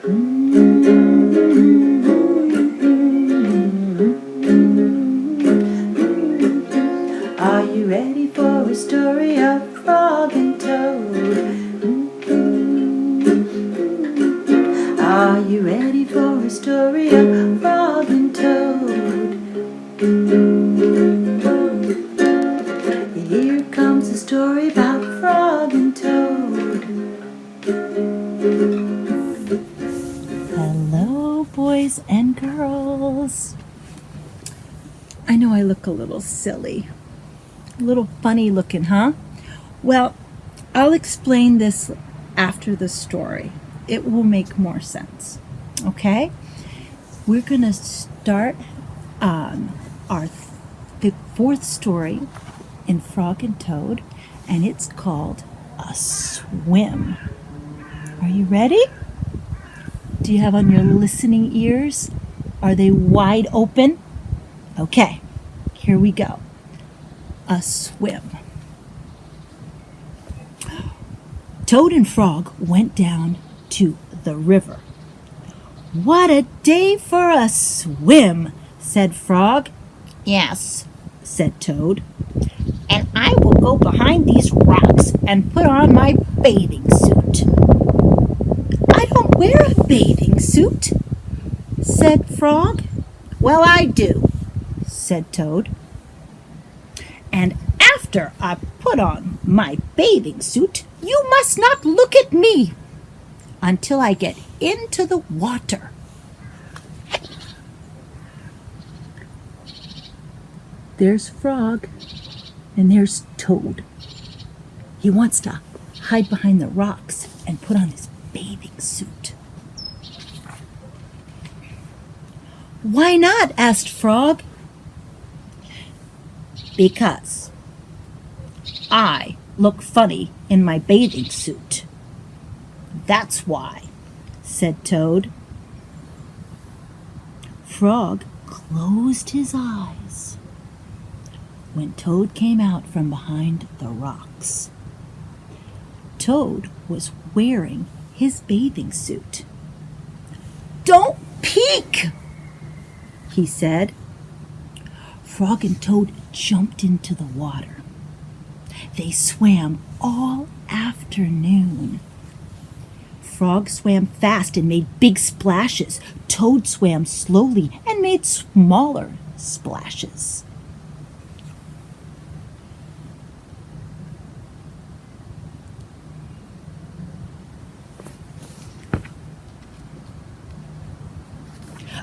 Are you ready for a story of Frog and Toad? Are you ready for a story of Frog and Toad? Here comes a story about Frog and Toad. Hello, boys and girls. I know I look a little silly. A little funny looking, huh? Well, I'll explain this after the story. It will make more sense. Okay? We're going to start the fourth story in Frog and Toad, and it's called A Swim. Are you ready? Do you have on your listening ears? Are they wide open? Okay, here we go. A swim. Toad and Frog went down to the river. What a day for a swim, said Frog. Yes, said Toad. and I will go behind these rocks and put on my bathing suit. I don't wear a bathing suit, said Frog. Well, I do, said Toad. and after I put on my bathing suit, you must not look at me until I get into the water. There's Frog, and there's Toad. He wants to hide behind the rocks and put on his bathing suit. Why not? Asked Frog. Because I look funny in my bathing suit. That's why, said Toad. Frog closed his eyes when Toad came out from behind the rocks. Toad was wearing his bathing suit. Don't peek, he said. Frog and Toad jumped into the water. They swam all afternoon. Frog swam fast and made big splashes. Toad swam slowly and made smaller splashes.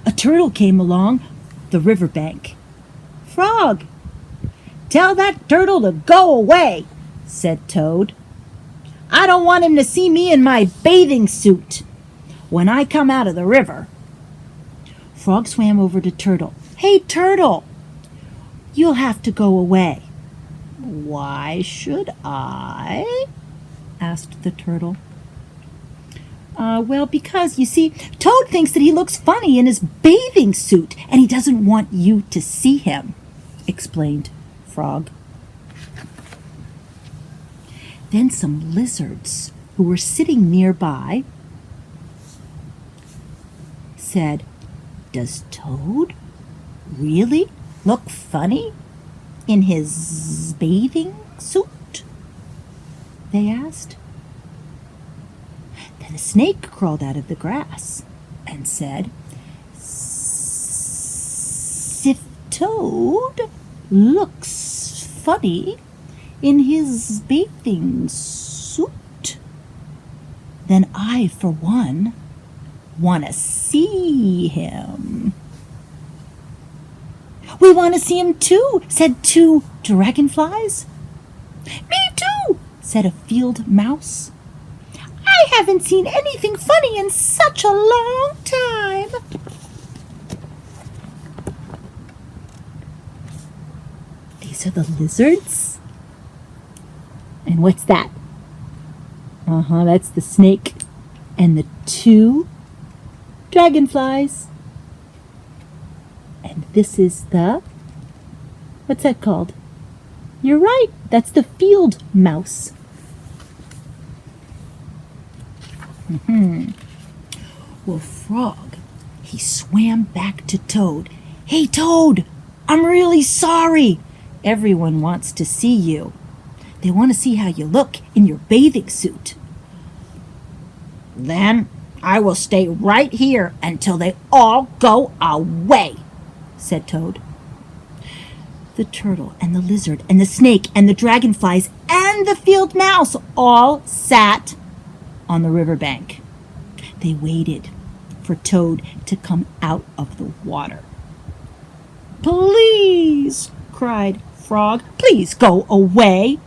A turtle came along the riverbank. Frog, tell that turtle to go away, said Toad. I don't want him to see me in my bathing suit when I come out of the river. Frog swam over to Turtle. Hey, Turtle, you'll have to go away. Why should I? asked the turtle. Well, because, you see, Toad thinks that he looks funny in his bathing suit, and he doesn't want you to see him, explained Frog. Then some lizards who were sitting nearby said, Does Toad really look funny in his bathing suit? They asked. Then a snake crawled out of the grass and said, If Toad looks funny in his bathing suit, then I, for one, want to see him. We want to see him too, said 2 dragonflies. Me too, said a field mouse. I haven't seen anything funny in such a long time. These are the lizards. And what's that? That's the snake. And the 2 dragonflies. And this is the, what's that called? You're right, that's the field mouse. Well, Frog, he swam back to Toad. Hey, Toad, I'm really sorry. Everyone wants to see you. They want to see how you look in your bathing suit. Then I will stay right here until they all go away, said Toad. The turtle and the lizard and the snake and the dragonflies and the field mouse all sat on the riverbank. They waited for Toad to come out of the water. Please, cried Frog, please go away.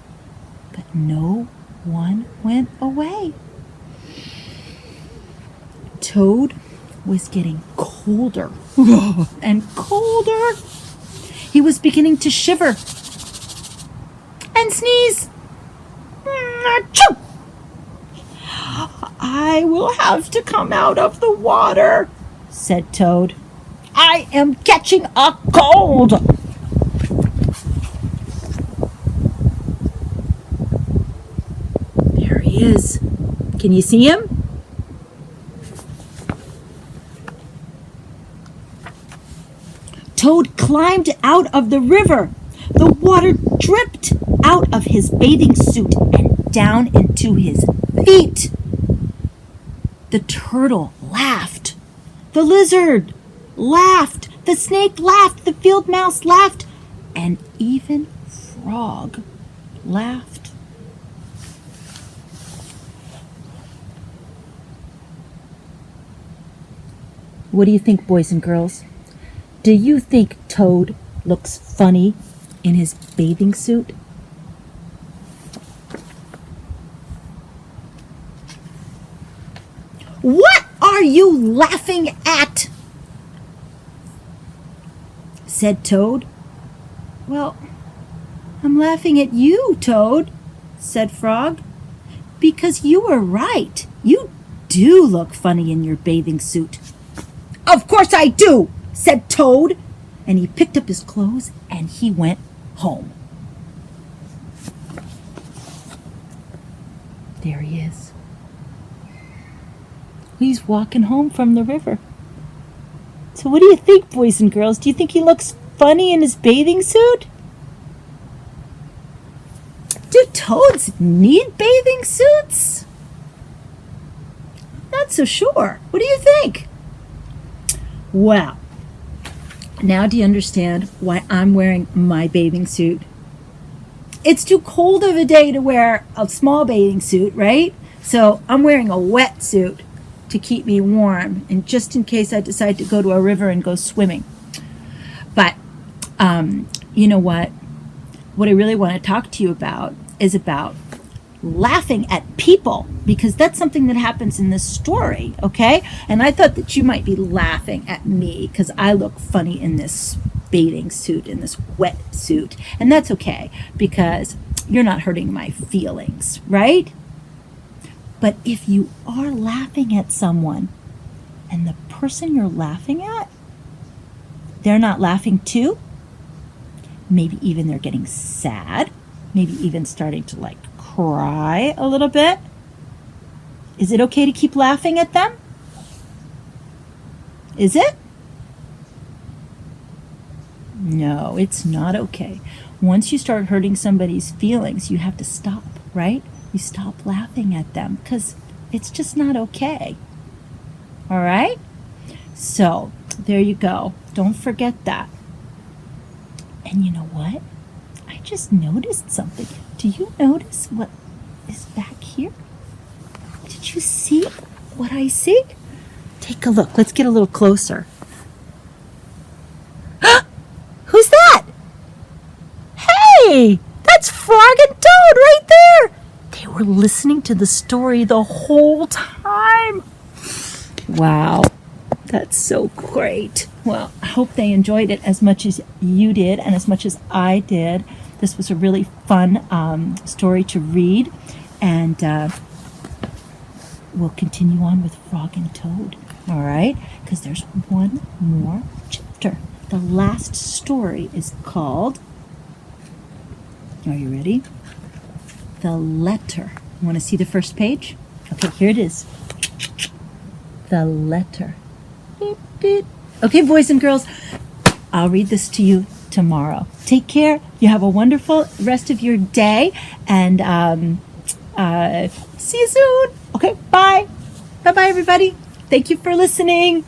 But no one went away. Toad was getting colder and colder. He was beginning to shiver and sneeze. Achoo! I will have to come out of the water, said Toad. I am catching a cold. There he is. Can you see him? Toad climbed out of the river. The water dripped out of his bathing suit and down into his feet. The turtle laughed. The lizard laughed. The snake laughed. The field mouse laughed. And even Frog laughed. What do you think, boys and girls? Do you think Toad looks funny in his bathing suit? What are you laughing at? Said Toad. Well, I'm laughing at you, Toad, said Frog, because you were right. You do look funny in your bathing suit. Of course I do, said Toad, and he picked up his clothes and he went home. There he is. He's walking home from the river. So what do you think, boys and girls? Do you think he looks funny in his bathing suit? Do toads need bathing suits? Not so sure. What do you think? Well, now do you understand why I'm wearing my bathing suit? It's too cold of a day to wear a small bathing suit, right? So I'm wearing a wetsuit to keep me warm, and just in case I decide to go to a river and go swimming. But you know what? What I really want to talk to you about is about laughing at people, because that's something that happens in this story, okay? And I thought that you might be laughing at me because I look funny in this bathing suit, in this wetsuit. And that's okay, because you're not hurting my feelings, right? But if you are laughing at someone and the person you're laughing at, they're not laughing too, maybe even they're getting sad, maybe even starting to like cry a little bit, is it okay to keep laughing at them? Is it? No, it's not okay. Once you start hurting somebody's feelings, you have to stop, right? You stop laughing at them because it's just not okay. All right? So, there you go. Don't forget that. And you know what? I just noticed something. Do you notice what is back here? Did you see what I see? Take a look. Let's get a little closer. Who's that? Hey, that's Frog and Toad right there. They were listening to the story the whole time. Wow, that's so great. Well, I hope they enjoyed it as much as you did and as much as I did. This was a really fun story to read, and we'll continue on with Frog and Toad, all right? Because there's one more chapter. The last story is called, are you ready? The Letter. You want to see the first page? Okay, here it is. the letter. Beep, beep. Okay, boys and girls, I'll read this to you tomorrow. Take care. You have a wonderful rest of your day, and see you soon. Okay, bye. Bye-bye, everybody. Thank you for listening.